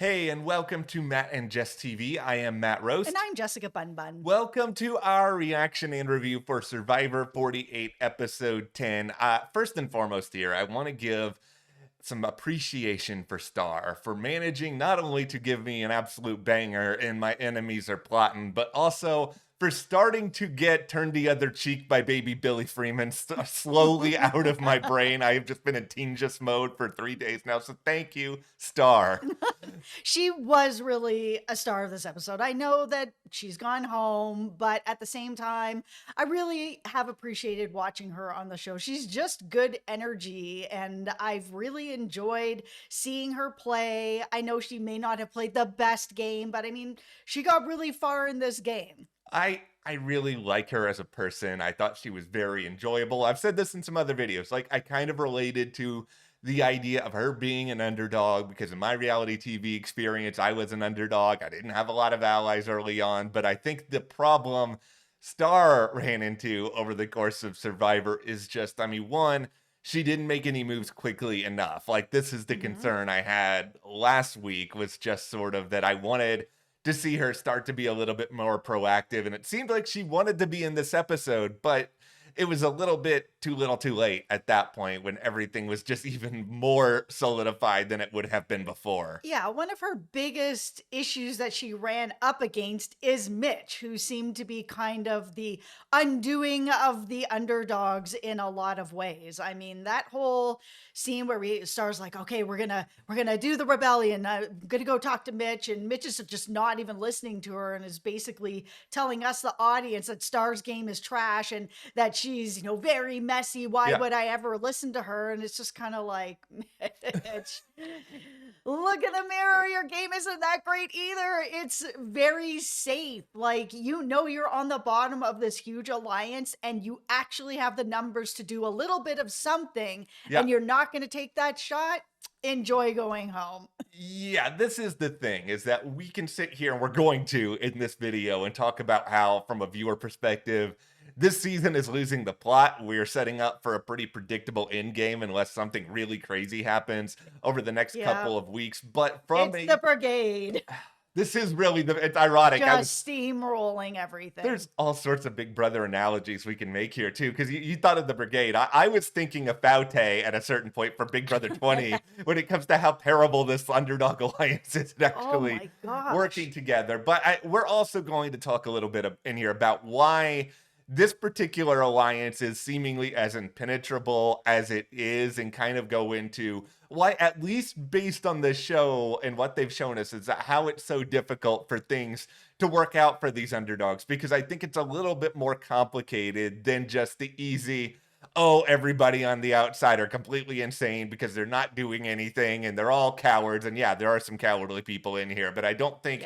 Hey, and welcome to Matt and Jess TV. I am Matt Roast. And I'm Jessica Bun Bun. Welcome to our reaction and review for Survivor 48, Episode 10. First and foremost here, I want to give some appreciation for Star for managing not only to give me an absolute banger in My Enemies Are Plotting, but also for starting to get Turned the Other Cheek by Baby Billy Freeman slowly out of my brain. I have just been in Teen Just mode for 3 days now, so thank you, Star. She was really a star of this episode. I know that she's gone home, but at the same time, I really have appreciated watching her on the show. She's just good energy, and I've really enjoyed seeing her play. I know she may not have played the best game, but I mean, she got really far in this game. I really like her as a person. I thought she was very enjoyable. I've said this in some other videos. Like, I kind of related to the idea of her being an underdog because in my reality TV experience, I was an underdog. I didn't have a lot of allies early on, but I think the problem Star ran into over the course of Survivor is just, I mean, one, she didn't make any moves quickly enough. Like, this is the concern I had last week, was just sort of that I wanted to see her start to be a little bit more proactive. And it seemed like she wanted to be in this episode, but it was a little bit too little too late at that point when everything was just even more solidified than it would have been before. Yeah, one of her biggest issues that she ran up against is Mitch, who seemed to be kind of the undoing of the underdogs in a lot of ways. I mean, that whole scene where Star's like, okay, we're gonna do the rebellion. I'm gonna go talk to Mitch, and Mitch is just not even listening to her and is basically telling us, the audience, that Star's game is trash and that she's, very messy. Why would I ever listen to her? And it's just kind of like, Mitch, look in the mirror. Your game isn't that great either. It's very safe. Like, you're on the bottom of this huge alliance and you actually have the numbers to do a little bit of something, and you're not going to take that shot. Enjoy going home. Yeah, this is the thing, is that we can sit here, and we're going to in this video, and talk about how, from a viewer perspective, this season is losing the plot. We're setting up for a pretty predictable end game unless something really crazy happens over the next couple of weeks. But from the brigade. This is really it's ironic. Just steamrolling everything. There's all sorts of Big Brother analogies we can make here too, because you thought of the brigade. I was thinking of Faute at a certain point for Big Brother 20 when it comes to how terrible this underdog alliance is actually working together. But we're also going to talk a little bit in here about why this particular alliance is seemingly as impenetrable as it is, and kind of go into why, at least based on the show and what they've shown us, is that how it's so difficult for things to work out for these underdogs. Because I think it's a little bit more complicated than just the easy, oh, everybody on the outside are completely insane because they're not doing anything and they're all cowards. And yeah, there are some cowardly people in here, but I don't think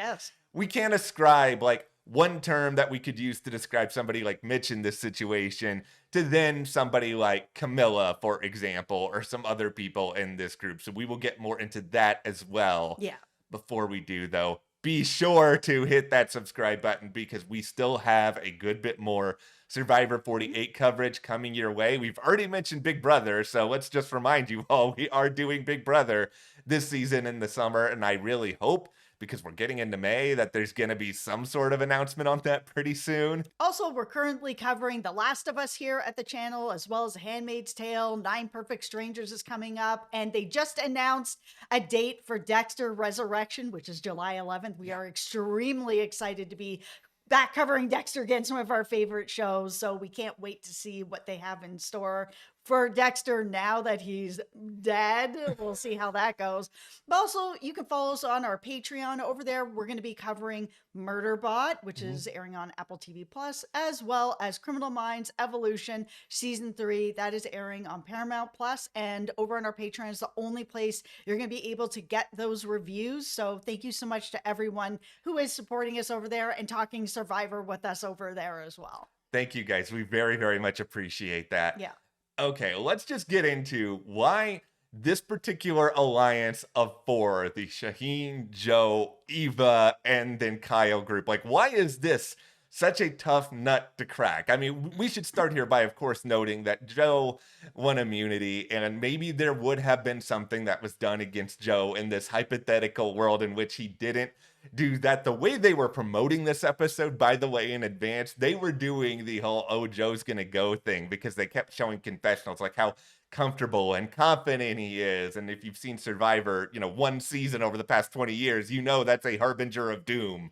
we can ascribe like one term that we could use to describe somebody like Mitch in this situation to then somebody like Camilla, for example, or some other people in this group. So we will get more into that as well. Yeah. Before we do, though, be sure to hit that subscribe button, because we still have a good bit more Survivor 48 coverage coming your way. We've already mentioned Big Brother, so let's just remind you all, we are doing Big Brother this season in the summer, and I really hope, because we're getting into May, that there's going to be some sort of announcement on that pretty soon. Also, we're currently covering The Last of Us here at the channel, as well as Handmaid's Tale. 9 Perfect Strangers is coming up, and they just announced a date for Dexter Resurrection, which is July 11th. We are extremely excited to be back covering Dexter again, some of our favorite shows. So we can't wait to see what they have in store for Dexter now that he's dead. We'll see how that goes. But also, you can follow us on our Patreon. Over there, we're going to be covering Murderbot, which is airing on Apple TV+, as well as Criminal Minds Evolution Season 3. That is airing on Paramount+. And over on our Patreon is the only place you're going to be able to get those reviews. So thank you so much to everyone who is supporting us over there and talking Survivor with us over there as well. Thank you, guys. We very, very much appreciate that. Yeah. Okay, let's just get into why this particular alliance of 4, the Shaheen, Joe, Eva, and then Kyle group, like, why is this such a tough nut to crack. I mean, we should start here by, of course, noting that Joe won immunity, and maybe there would have been something that was done against Joe in this hypothetical world in which he didn't do that. The way they were promoting this episode, by the way, in advance, they were doing the whole, oh, Joe's gonna go thing, because they kept showing confessionals, like how comfortable and confident he is. And if you've seen Survivor, one season over the past 20 years, that's a harbinger of doom.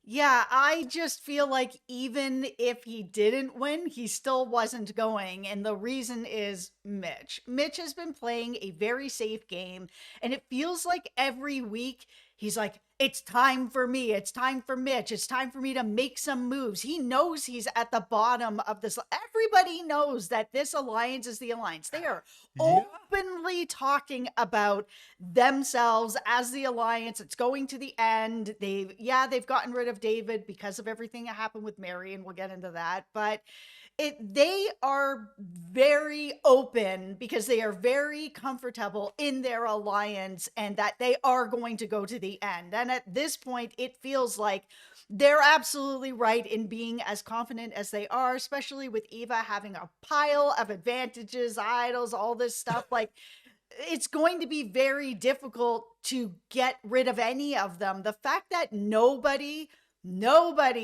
Yeah, I just feel like even if he didn't win, he still wasn't going. And the reason is Mitch. Mitch has been playing a very safe game, and it feels like every week he's like, it's time for me. It's time for Mitch. It's time for me to make some moves. He knows he's at the bottom of this. Everybody knows that this alliance is the alliance. They are openly talking about themselves as the alliance. It's going to the end. They've gotten rid of David because of everything that happened with Mary, and we'll get into that. But they are very open because they are very comfortable in their alliance, and that they are going to go to the end. And at this point, it feels like they're absolutely right in being as confident as they are, especially with Eva having a pile of advantages, idols, all this stuff. Like, it's going to be very difficult to get rid of any of them. The fact that nobody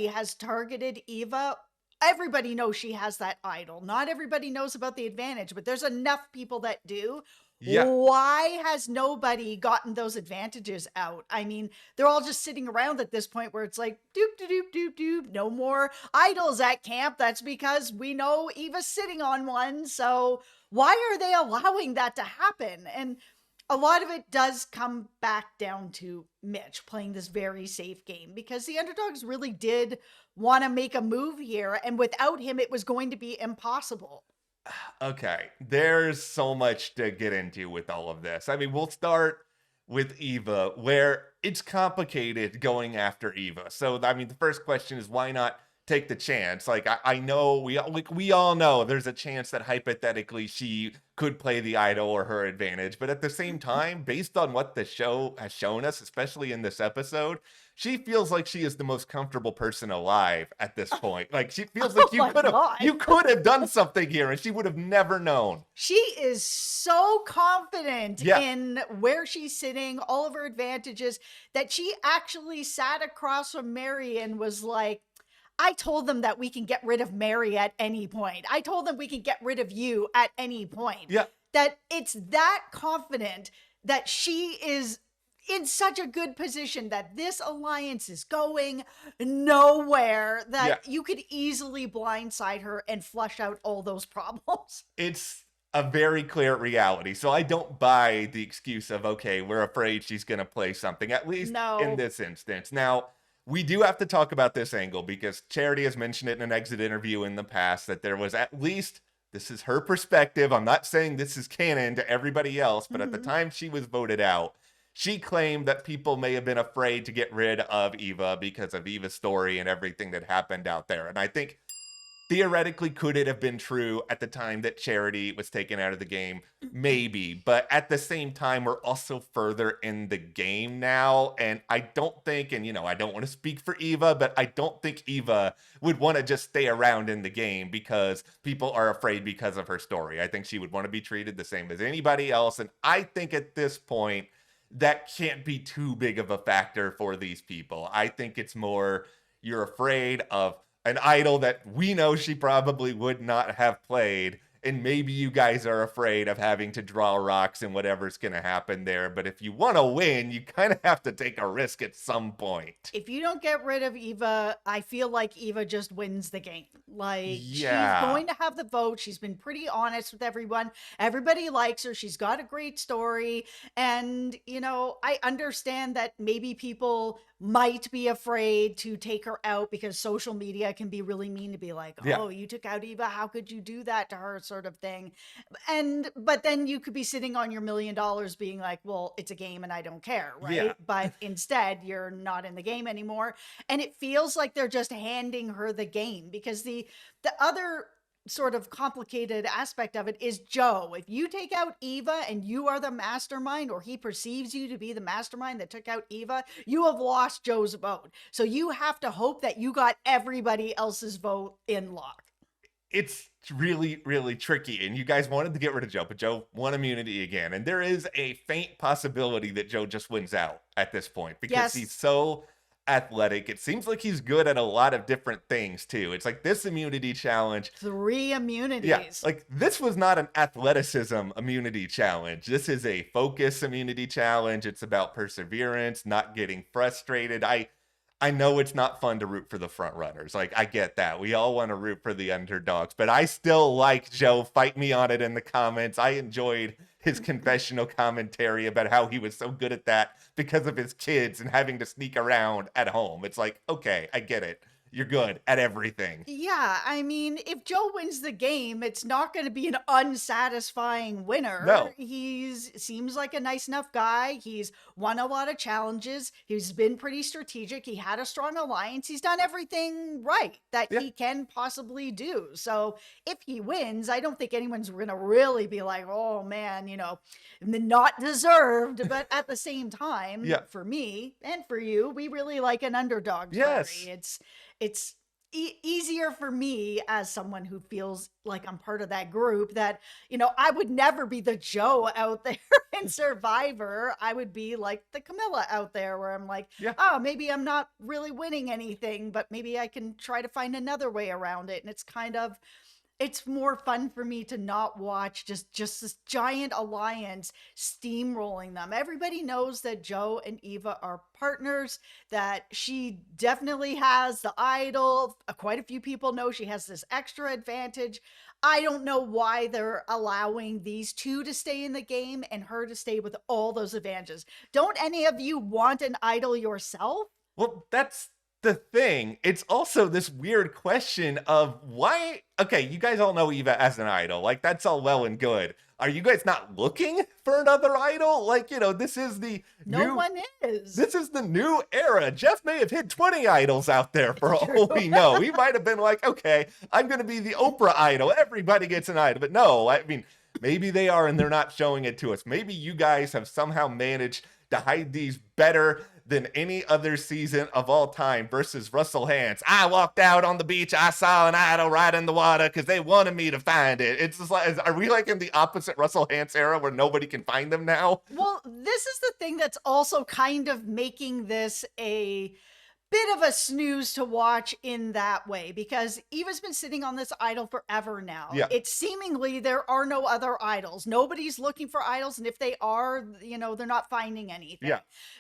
has targeted Eva. Everybody knows she has that idol. Not everybody knows about the advantage, but there's enough people that do. Yeah. Why has nobody gotten those advantages out? I mean, they're all just sitting around at this point where it's like, doop, doop, doop, doop, doop, no more idols at camp. That's because we know Eva's sitting on one. So why are they allowing that to happen? And a lot of it does come back down to Mitch playing this very safe game, because the underdogs really did want to make a move here, and without him, it was going to be impossible. Okay, there's so much to get into with all of this. I mean, we'll start with Eva, where it's complicated going after Eva. So, I mean, the first question is, why not take the chance? Like, I know we all know there's a chance that hypothetically she could play the idol or her advantage, but at the same time, based on what the show has shown us, especially in this episode, she feels like she is the most comfortable person alive at this point. Like, she feels like you could have done something here and she would have never known. She is so confident in where she's sitting, all of her advantages, that she actually sat across from Mary and was like, I told them that we can get rid of Mary at any point. I told them we can get rid of you at any point. Yeah. That it's that confident that she is in such a good position that this alliance is going nowhere, that you could easily blindside her and flush out all those problems. It's a very clear reality. So I don't buy the excuse of, okay, we're afraid she's going to play something, at least in this instance. Now, we do have to talk about this angle because Charity has mentioned it in an exit interview in the past that there was at least, this is her perspective. I'm not saying this is canon to everybody else, but at the time she was voted out, she claimed that people may have been afraid to get rid of Eva because of Eva's story and everything that happened out there. And I think theoretically, could it have been true at the time that Charity was taken out of the game? Maybe. But at the same time, we're also further in the game now. And I don't think, and I don't want to speak for Eva, but I don't think Eva would want to just stay around in the game because people are afraid because of her story. I think she would want to be treated the same as anybody else. And I think at this point, that can't be too big of a factor for these people. I think it's more, you're afraid of an idol that we know she probably would not have played, and maybe you guys are afraid of having to draw rocks and whatever's going to happen there. But if you want to win, you kind of have to take a risk at some point. If you don't get rid of Eva, I feel like Eva just wins the game. Like, she's going to have the vote. She's been pretty honest with everyone. Everybody likes her. She's got a great story. And, I understand that maybe people might be afraid to take her out because social media can be really mean to be like, oh, you took out Eva. How could you do that to her, sort of thing. But then you could be sitting on your $1 million being like, well, it's a game and I don't care, right? Yeah. But instead you're not in the game anymore. And it feels like they're just handing her the game, because the other sort of complicated aspect of it is Joe. If you take out Eva and you are the mastermind, or he perceives you to be the mastermind that took out Eva, you have lost Joe's vote. So you have to hope that you got everybody else's vote in lock. It's really, really tricky. And you guys wanted to get rid of Joe, but Joe won immunity again. And there is a faint possibility that Joe just wins out at this point because Yes. he's so athletic. It seems like he's good at a lot of different things too. It's like this immunity challenge. 3 immunities. Yeah, like this was not an athleticism immunity challenge. This is a focus immunity challenge. It's about perseverance, not getting frustrated. I know it's not fun to root for the front runners. Like, I get that. We all want to root for the underdogs, but I still like Joe. Fight me on it in the comments. I enjoyed his confessional commentary about how he was so good at that because of his kids and having to sneak around at home. It's like, okay, I get it. You're good at everything. Yeah, I mean, if Joe wins the game, it's not going to be an unsatisfying winner. No. Seems like a nice enough guy. He's won a lot of challenges. He's been pretty strategic. He had a strong alliance. He's done everything right that he can possibly do. So if he wins, I don't think anyone's going to really be like, oh man, not deserved. But at the same time, for me and for you, we really like an underdog story. It's easier for me as someone who feels like I'm part of that group that, I would never be the Joe out there in Survivor. I would be like the Camilla out there where I'm like, oh, maybe I'm not really winning anything, but maybe I can try to find another way around it. And it's more fun for me to not watch just this giant alliance steamrolling them. Everybody knows that Joe and Eva are partners, that she definitely has the idol. Quite a few people know she has this extra advantage. I don't know why they're allowing these two to stay in the game and her to stay with all those advantages. Don't any of you want an idol yourself? Well, that's the thing. It's also this weird question of why. Okay, you guys all know Eva as an idol. Like, that's all well and good. Are you guys not looking for another idol? Like, this is the No one is. This is the new era. Jeff may have hit 20 idols out there for all we know. He might have been like, okay, I'm going to be the Oprah idol. Everybody gets an idol. But no, I mean, maybe they are and they're not showing it to us. Maybe you guys have somehow managed to hide these better than any other season of all time versus Russell Hantz. I walked out on the beach. I saw an idol right in the water because they wanted me to find it. It's just like, are we like in the opposite Russell Hantz era where nobody can find them now? Well, this is the thing that's also kind of making this a bit of a snooze to watch in that way, because Eva's been sitting on this idol forever now. It's seemingly there are no other idols. Nobody's looking for idols, and if they are, they're not finding anything.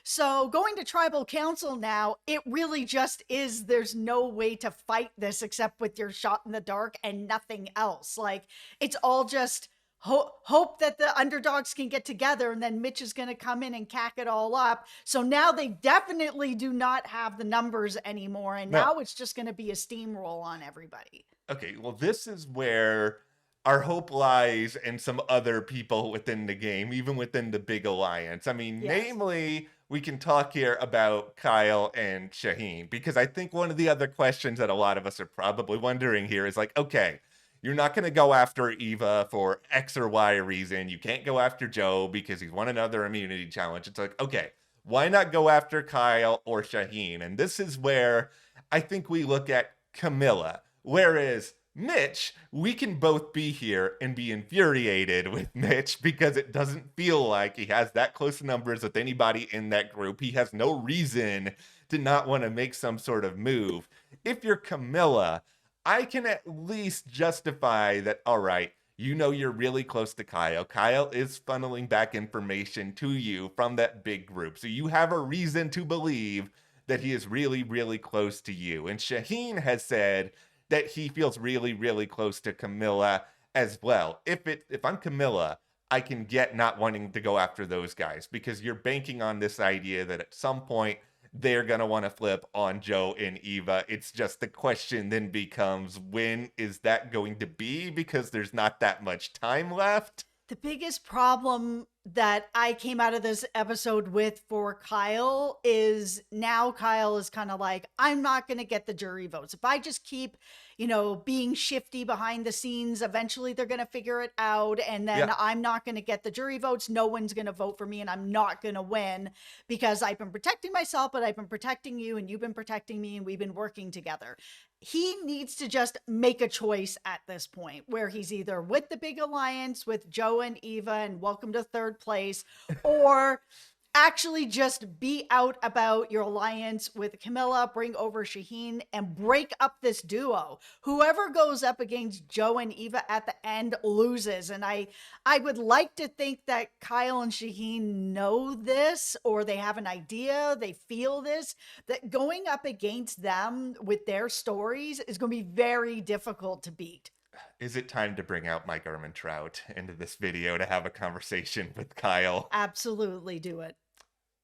So going to tribal council now, it really just is, there's no way to fight this except with your shot in the dark and nothing else. Like, it's all just hope that the underdogs can get together, and then Mitch is going to come in and cack it all up. So now they definitely do not have the numbers anymore, and now it's just going to be a steamroll on everybody. Okay, well, this is where our hope lies in some other people within the game, even within the big alliance. I mean, namely, we can talk here about Kyle and Shaheen, because I think one of the other questions that a lot of us are probably wondering here is like, okay, you're not going to go after Eva for X or Y reason. You can't go after Joe because he's won another immunity challenge. It's like, okay, why not go after Kyle or Shaheen? And this is where I think we look at Camilla. Whereas Mitch, we can both be here and be infuriated with Mitch because it doesn't feel like he has that close numbers with anybody in that group. He has no reason to not want to make some sort of move. If you're Camilla, I can at least justify that, all right, you're really close to Kyle. Kyle is funneling back information to you from that big group. So you have a reason to believe that he is really, really close to you. And Shaheen has said that he feels really, really close to Camilla as well. If I'm Camilla, I can get not wanting to go after those guys because you're banking on this idea that at some point they're going to want to flip on Joe and Eva. It's just the question then becomes, when is that going to be? Because there's not that much time left. The biggest problem that I came out of this episode with for Kyle is now Kyle is kind of like, I'm not going to get the jury votes. If I just keep, being shifty behind the scenes, eventually they're going to figure it out. And then Yeah. I'm not going to get the jury votes. No one's going to vote for me and I'm not going to win because I've been protecting myself, but I've been protecting you and you've been protecting me and we've been working together. He needs to just make a choice at this point where he's either with the big alliance with Joe and Eva and welcome to third place, or actually just be out about your alliance with Camilla, bring over Shaheen, and break up this duo. Whoever goes up against Joe and Eva at the end loses. And I would like to think that Kyle and Shaheen know this, or they have an idea, they feel this, that going up against them with their stories is going to be very difficult to beat. Is it time to bring out Mike Ehrmantraut into this video to have a conversation with Kyle? Absolutely do it.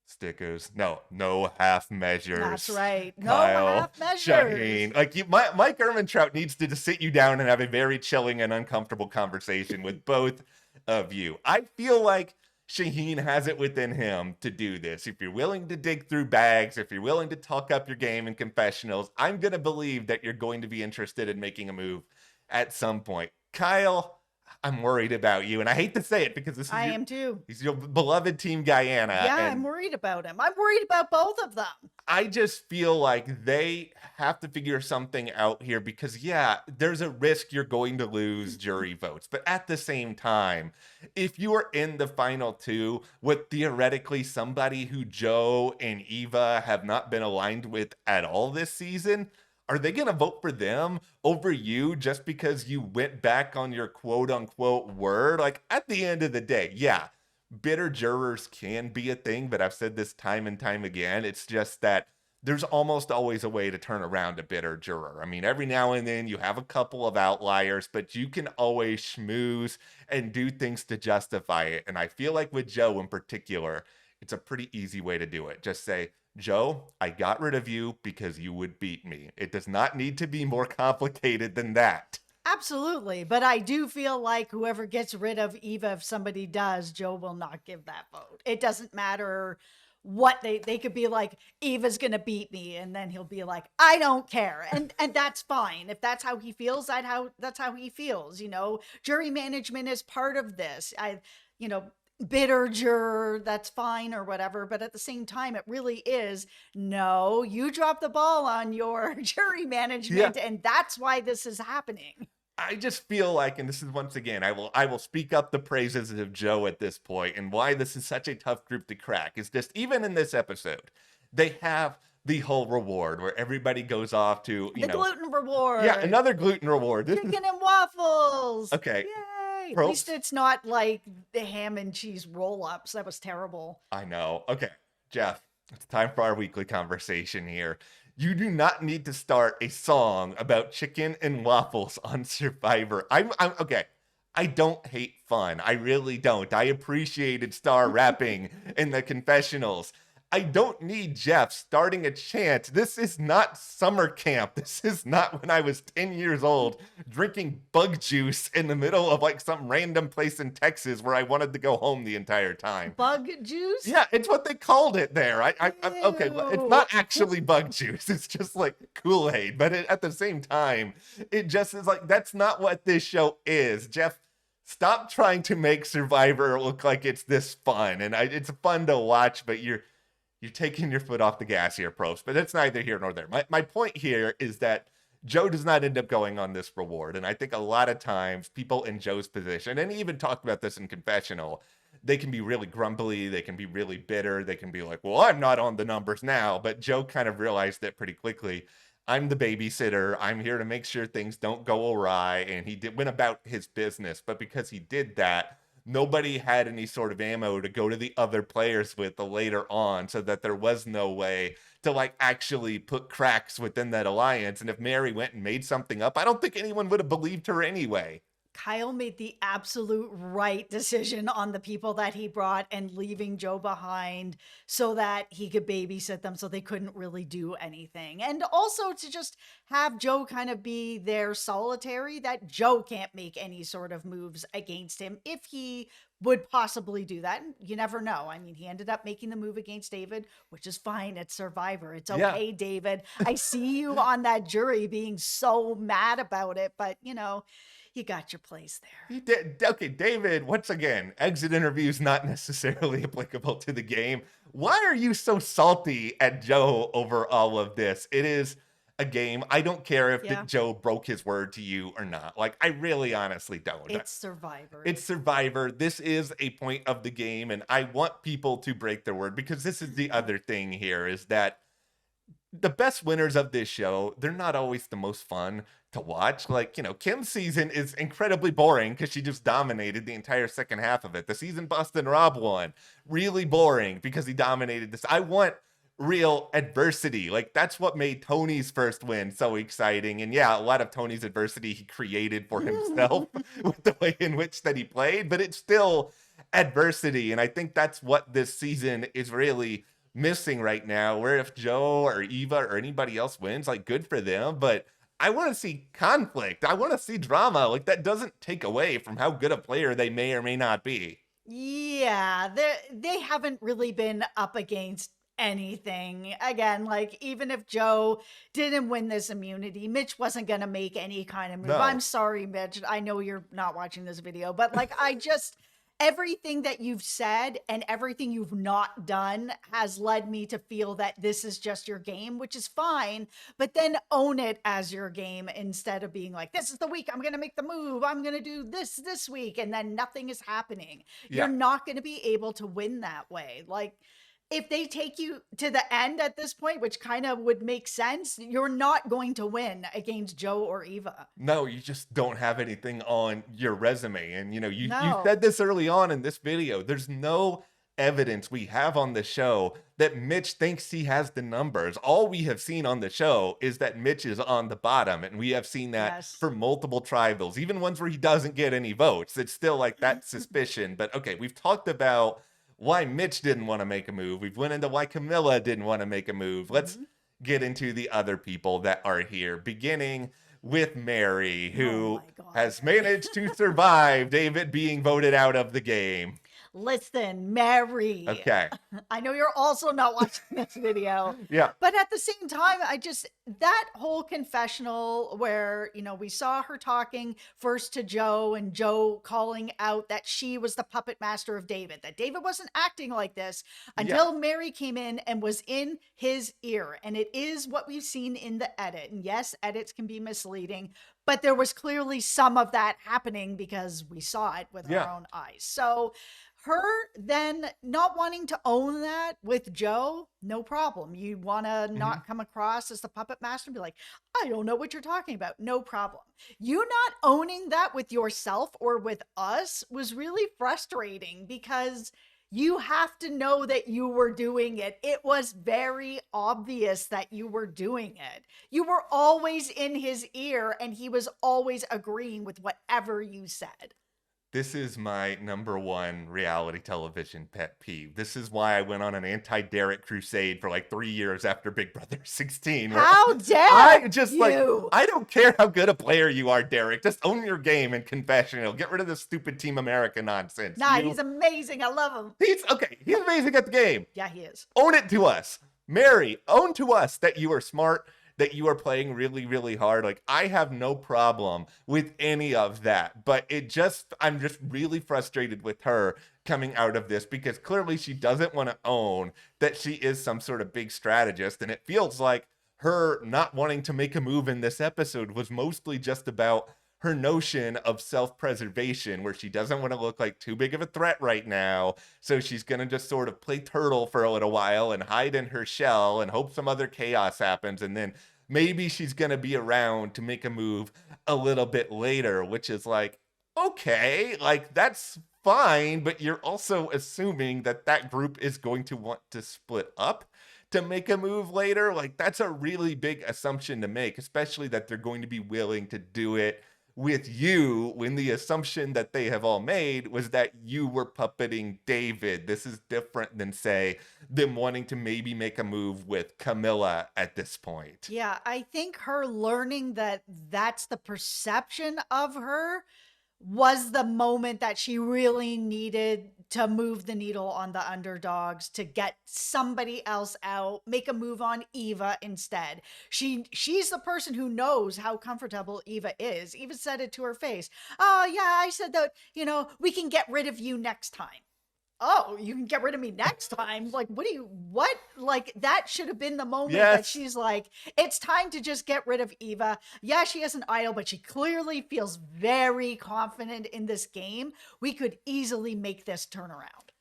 Stickers. No half measures. That's right. No Kyle, half measures. Shaheen. Like Mike Ehrmantraut needs to just sit you down and have a very chilling and uncomfortable conversation with both of you. I feel like Shaheen has it within him to do this. If you're willing to dig through bags, if you're willing to talk up your game in confessionals, I'm going to believe that you're going to be interested in making a move at some point. Kyle, I'm worried about you, and I hate to say it because I am too. He's your beloved Team Guyana. Yeah, and I'm worried about him. I'm worried about both of them. I just feel like they have to figure something out here because, yeah, there's a risk you're going to lose jury votes. But at the same time, if you are in the final two with theoretically somebody who Joe and Eva have not been aligned with at all this season, are they going to vote for them over you just because you went back on your quote unquote word? Like, at the end of the day, yeah, bitter jurors can be a thing, but I've said this time and time again. It's just that there's almost always a way to turn around a bitter juror. I mean, every now and then you have a couple of outliers, but you can always schmooze and do things to justify it. And I feel like with Joe in particular, it's a pretty easy way to do it. Just say, Joe, I got rid of you because you would beat me. It does not need to be more complicated than that. Absolutely. But I do feel like whoever gets rid of Eva, if somebody does, Joe will not give that vote. It doesn't matter what they could be like, Eva's going to beat me. And then he'll be like, I don't care. And that's fine. If that's how he feels, that's how he feels. Jury management is part of this. Bitter juror, that's fine or whatever. But at the same time, it really is, no, you dropped the ball on your jury management. Yeah. And that's why this is happening. I just feel like, and this is once again, I will speak up the praises of Joe at this point, and why this is such a tough group to crack is just, even in this episode, they have the whole reward where everybody goes off to, the gluten reward. Yeah, another gluten reward. Chicken and waffles. Okay. Yay. At least it's not like the ham and cheese roll-ups. That was terrible. I know. Okay, Jeff, it's time for our weekly conversation here. You do not need to start a song about chicken and waffles on Survivor. I'm okay. I don't hate fun. I really don't. I appreciated Star rapping in the confessionals. I don't need Jeff starting a chant. This is not summer camp. This is not when I was 10 years old drinking bug juice in the middle of like some random place in Texas where I wanted to go home the entire time. Bug juice? Yeah, it's what they called it there. Okay, but it's not actually bug juice. It's just like Kool-Aid. But at the same time, it just is like, that's not what this show is. Jeff, stop trying to make Survivor look like it's this fun. And it's fun to watch, but you're taking your foot off the gas here, pros, but it's neither here nor there. My point here is that Joe does not end up going on this reward. And I think a lot of times people in Joe's position, and he even talked about this in confessional, they can be really grumbly. They can be really bitter. They can be like, well, I'm not on the numbers now. But Joe kind of realized that pretty quickly. I'm the babysitter. I'm here to make sure things don't go awry. And he went about his business. But because he did that, nobody had any sort of ammo to go to the other players with later on, so that there was no way to like actually put cracks within that alliance. And if Mary went and made something up, I don't think anyone would have believed her anyway. Kyle made the absolute right decision on the people that he brought and leaving Joe behind so that he could babysit them so they couldn't really do anything. And also to just have Joe kind of be their solitary, that Joe can't make any sort of moves against him if he would possibly do that. And you never know. I mean, he ended up making the move against David, which is fine. It's Survivor. It's Yeah. okay, David. I see you on that jury being so mad about it, but you know, you got your place there. He did. Okay, David, once again, exit interviews not necessarily applicable to the game. Why are you so salty at Joe over all of this? It is a game. I don't care if Yeah. Joe broke his word to you or not. Like, I really honestly don't. It's Survivor. It's Survivor. This is a point of the game, and I want people to break their word, because this is the other thing here, is that the best winners of this show, they're not always the most fun to watch. Like, you know, Kim's season is incredibly boring because she just dominated the entire second half of it. The season Bustin' Rob won, really boring because he dominated this. I want real adversity. Like, that's what made Tony's first win so exciting. And yeah, a lot of Tony's adversity he created for himself with the way in which that he played, but it's still adversity. And I think that's what this season is really missing right now, where if Joe or Eva or anybody else wins, like, good for them, but I want to see conflict. I want to see drama. Like, that doesn't take away from how good a player they may or may not be. Yeah, they haven't really been up against anything. Again, like, even if Joe didn't win this immunity, Mitch wasn't going to make any kind of move. No. I'm sorry, Mitch. I know you're not watching this video, but like, everything that you've said and everything you've not done has led me to feel that this is just your game, which is fine, but then own it as your game instead of being like, this is the week I'm going to make the move. I'm going to do this week. And then nothing is happening. Yeah. You're not going to be able to win that way. Like, if they take you to the end at this point, which kind of would make sense, you're not going to win against Joe or Eva. No, you just don't have anything on your resume. And, you know, you No. said this early on in this video. There's no evidence we have on the show that Mitch thinks he has the numbers. All we have seen on the show is that Mitch is on the bottom. And we have seen that Yes. for multiple tribals, even ones where he doesn't get any votes. It's still like that suspicion. But okay, we've talked about why Mitch didn't want to make a move. We've went into why Camilla didn't want to make a move. Let's get into the other people that are here, beginning with Mary, who my God. has managed to survive David being voted out of the game. Listen, Mary. Okay. I know you're also not watching this video. Yeah. But at the same time, that whole confessional where, you know, we saw her talking first to Joe and Joe calling out that she was the puppet master of David, that David wasn't acting like this until Mary came in and was in his ear. And it is what we've seen in the edit. And yes, edits can be misleading, but there was clearly some of that happening because we saw it with our own eyes. So her then not wanting to own that with Joe, no problem. You want to not come across as the puppet master and be like, I don't know what you're talking about. No problem. You not owning that with yourself or with us was really frustrating because you have to know that you were doing it. It was very obvious that you were doing it. You were always in his ear and he was always agreeing with whatever you said. This is my number one reality television pet peeve. This is why I went on an anti-Derek crusade for like 3 years after Big Brother 16. where How dare I just you? like, I don't care how good a player you are, Derek. Just own your game and confessional. Get rid of this stupid Team America nonsense. Nah, he's amazing. I love him. He's amazing at the game. Yeah, he is. Own it to us. Mary, own to us that you are smart, that you are playing really, really hard. Like, I have no problem with any of that, but I'm just really frustrated with her coming out of this because clearly she doesn't want to own that she is some sort of big strategist. And it feels like her not wanting to make a move in this episode was mostly just about her notion of self-preservation, where she doesn't want to look like too big of a threat right now. So she's going to just sort of play turtle for a little while and hide in her shell and hope some other chaos happens. And then maybe she's going to be around to make a move a little bit later, which is like, okay, like that's fine. But you're also assuming that that group is going to want to split up to make a move later. Like, that's a really big assumption to make, especially that they're going to be willing to do it with you when the assumption that they have all made was that you were puppeting David. This is different than, say, them wanting to maybe make a move with Camilla at this point. Yeah, I think her learning that that's the perception of her was the moment that she really needed to move the needle on the underdogs to get somebody else out, make a move on Eva instead. She's the person who knows how comfortable Eva is. Eva said it to her face. Oh yeah, I said that, we can get rid of you next time. Oh, you can get rid of me next time. Like, what? Like, that should have been the moment that Yes. she's like, it's time to just get rid of Eva. Yeah, she has an idol, but she clearly feels very confident in this game. We could easily make this turnaround.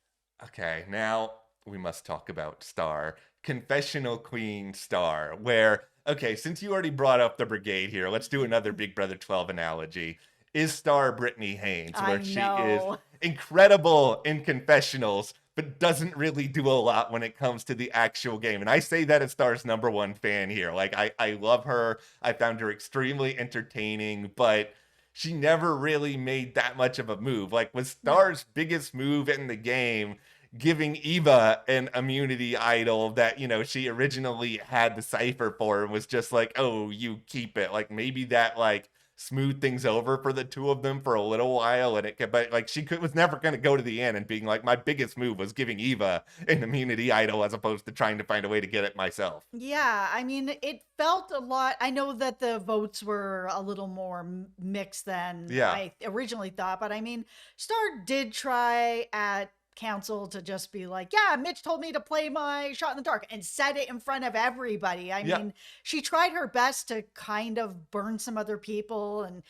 Okay, now we must talk about Star. Confessional Queen Star, where, okay, since you already brought up the brigade here, let's do another Big Brother 12 analogy. Is Star Brittany Haynes, I where she is know. incredible in confessionals, but doesn't really do a lot when it comes to the actual game. And I say that as Star's number one fan here. Like, I love her. I found her extremely entertaining, but she never really made that much of a move. Like, was No. Star's biggest move in the game giving Eva an immunity idol that, she originally had the cipher for and was just like, oh, you keep it. Like, maybe that, like, smooth things over for the two of them for a little while, and but like was never going to go to the end and being like, my biggest move was giving Eva an immunity idol as opposed to trying to find a way to get it myself. Yeah, I mean, it felt a lot. I know that the votes were a little more mixed than Yeah. I originally thought, but I mean, Star did try at council to just be like, yeah, Mitch told me to play my shot in the dark and said it in front of everybody. I Yeah. mean, she tried her best to kind of burn some other people and,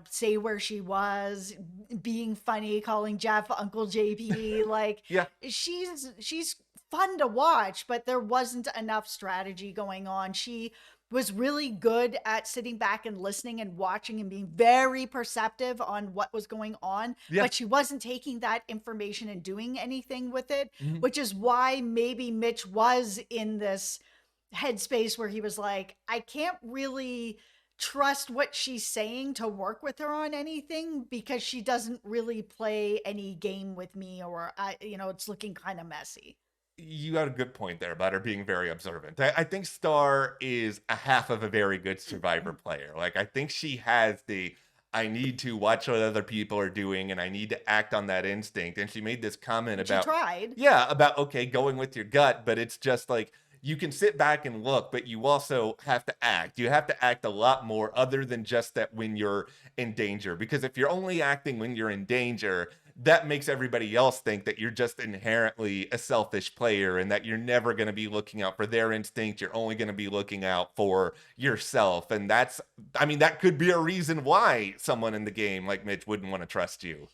say where she was, being funny, calling Jeff Uncle JP. Like, Yeah. she's fun to watch, but there wasn't enough strategy going on. She was really good at sitting back and listening and watching and being very perceptive on what was going on, Yeah. but she wasn't taking that information and doing anything with it, Mhm. which is why maybe Mitch was in this headspace where he was like, I can't really trust what she's saying to work with her on anything because she doesn't really play any game with me, or it's looking kind of messy. You got a good point there about her being very observant. I think Star is a half of a very good Survivor player. Like, I think she has I need to watch what other people are doing and I need to act on that instinct. And she made this comment She about, tried. yeah, about, okay, going with your gut, but it's just like, you can sit back and look, but you also have to act. You have to act a lot more other than just that when you're in danger. Because if you're only acting when you're in danger, that makes everybody else think that you're just inherently a selfish player and that you're never going to be looking out for their instinct. You're only going to be looking out for yourself. And that could be a reason why someone in the game like Mitch wouldn't want to trust you.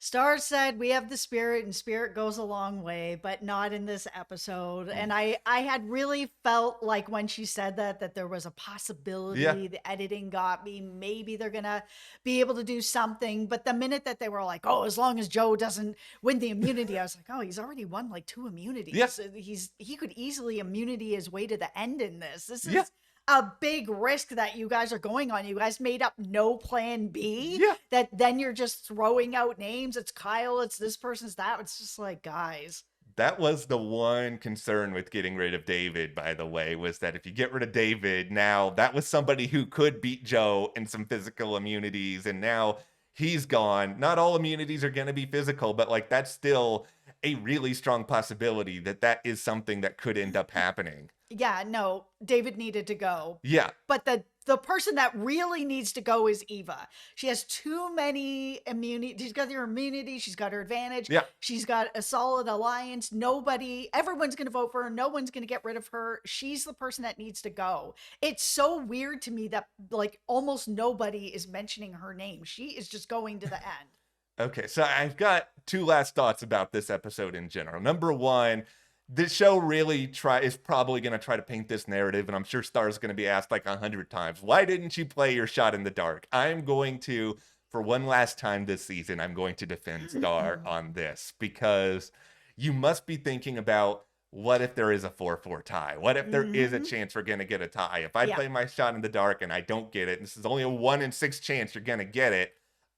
Star said we have the spirit and spirit goes a long way, but not in this episode. And I had really felt like when she said that there was a possibility. Yeah. The editing got me. Maybe they're going to be able to do something. But the minute that they were like, oh, as long as Joe doesn't win the immunity, I was like, oh, he's already won like 2 immunities. Yeah. He could easily immunity his way to the end in this. This is Yeah. a big risk that you guys are going on. You guys made up no plan B. Yeah. That then you're just throwing out names. It's Kyle, it's this person's that. It's just like, guys. That was the one concern with getting rid of David, by the way, was that if you get rid of David, now that was somebody who could beat Joe in some physical immunities, and now he's gone. Not all immunities are going to be physical, but like that's still a really strong possibility that is something that could end up happening. Yeah, no, David needed to go. Yeah. But the person that really needs to go is Eva. She has too many immunity. She's got her immunity. She's got her advantage. Yeah. She's got a solid alliance. Everyone's going to vote for her. No one's going to get rid of her. She's the person that needs to go. It's so weird to me that like almost nobody is mentioning her name. She is just going to the end. Okay, so I've got 2 last thoughts about this episode in general. Number one, this show really is probably going to try to paint this narrative, and I'm sure Star's going to be asked like 100 times, why didn't you play your shot in the dark? I'm going to, for one last time this season, I'm going to defend Star on this, because you must be thinking about, what if there is a 4-4 tie? What if there is a chance we're going to get a tie? If I play my shot in the dark and I don't get it, this is only a 1 in 6 chance you're going to get it,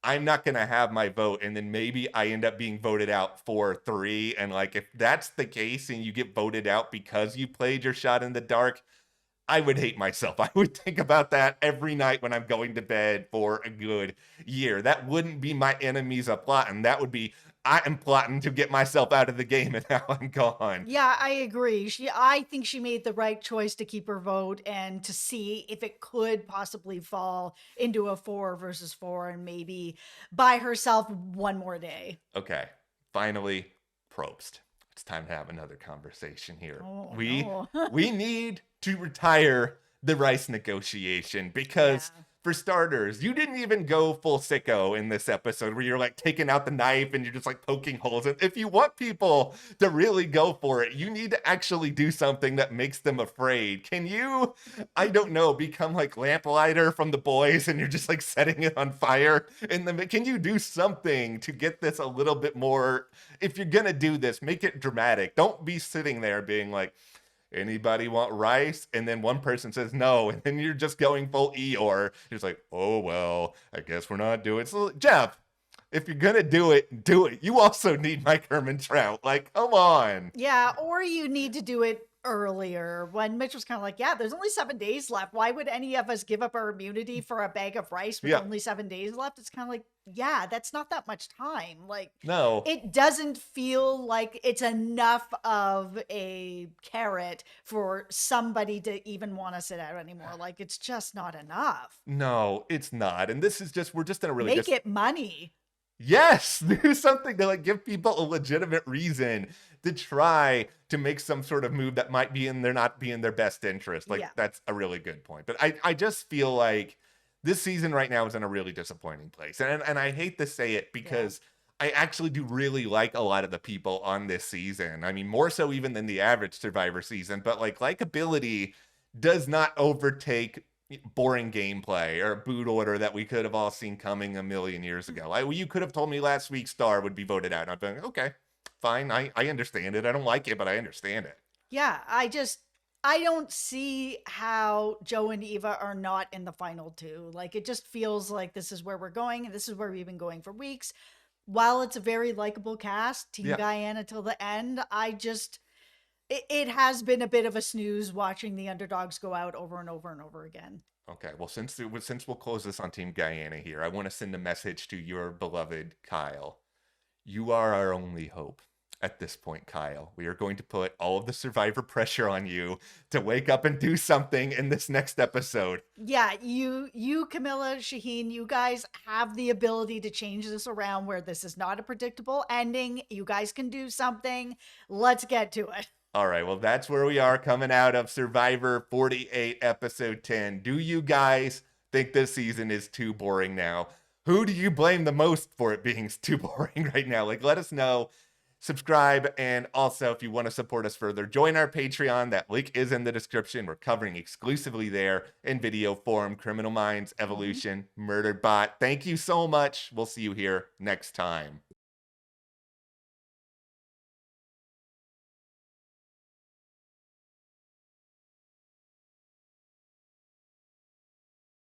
I'm not going to have my vote. And then maybe I end up being voted out 4-3. And like, if that's the case and you get voted out because you played your shot in the dark, I would hate myself. I would think about that every night when I'm going to bed for a good year. That wouldn't be my enemies a plotting. That would be, I am plotting to get myself out of the game and now I'm gone. Yeah, I agree. I think she made the right choice to keep her vote and to see if it could possibly fall into a 4 versus 4 and maybe buy herself one more day. Okay, finally, Probst. It's time to have another conversation here. Oh, we no. we need to retire the rice negotiation because Yeah. for starters, you didn't even go full sicko in this episode where you're like taking out the knife and you're just like poking holes. And if you want people to really go for it, you need to actually do something that makes them afraid. Can you, I don't know, become like lamplighter from The Boys and you're just like setting it on fire in the, can you do something to get this a little bit more, if you're gonna do this, make it dramatic. Don't be sitting there being like, anybody want rice? And then one person says no, and then you're just going full Eeyore. You're just like, oh, well, I guess we're not doing it. So, Jeff, if you're going to do it, do it. You also need Mike Herman Trout. Like, come on. Yeah, or you need to do it earlier when Mitch was kind of like, yeah, there's only 7 days left. Why would any of us give up our immunity for a bag of rice with Yeah. only 7 days left? It's kind of like, yeah, that's not that much time. Like, No. it doesn't feel like it's enough of a carrot for somebody to even want to sit out anymore. Like, it's just not enough. No, it's not. And this is just, we're just in a really Make it money. Yes, do something to like give people a legitimate reason to try to make some sort of move that might be in their not be in their best interest. Like Yeah. that's a really good point. But I just feel like this season right now is in a really disappointing place. And I hate to say it because I actually do really like a lot of the people on this season. I mean, more so even than the average Survivor season, but like likability does not overtake boring gameplay or boot order that we could have all seen coming a million years ago. You could have told me last week Star would be voted out, and I'd be like, okay, fine. I understand it. I don't like it, but I understand it. Yeah, I don't see how Joe and Eva are not in the final two. Like, it just feels like this is where we're going, and this is where we've been going for weeks. While it's a very likable cast, Team Yeah. Guyana till the end, it has been a bit of a snooze watching the underdogs go out over and over and over again. Okay, well, since we'll close this on Team Guyana here, I want to send a message to your beloved Kyle. You are our only hope. At this point, Kyle, we are going to put all of the Survivor pressure on you to wake up and do something in this next episode. Yeah, you, Camilla, Shaheen, you guys have the ability to change this around where this is not a predictable ending. You guys can do something. Let's get to it. All right, well, that's where we are coming out of Survivor 48, episode 10. Do you guys think this season is too boring now? Who do you blame the most for it being too boring right now? Like, let us know. Subscribe, and also, if you want to support us further, join our Patreon. That link is in the description. We're covering exclusively there in video form, Criminal Minds, Evolution, Murdered Bot. Thank you so much. We'll see you here next time.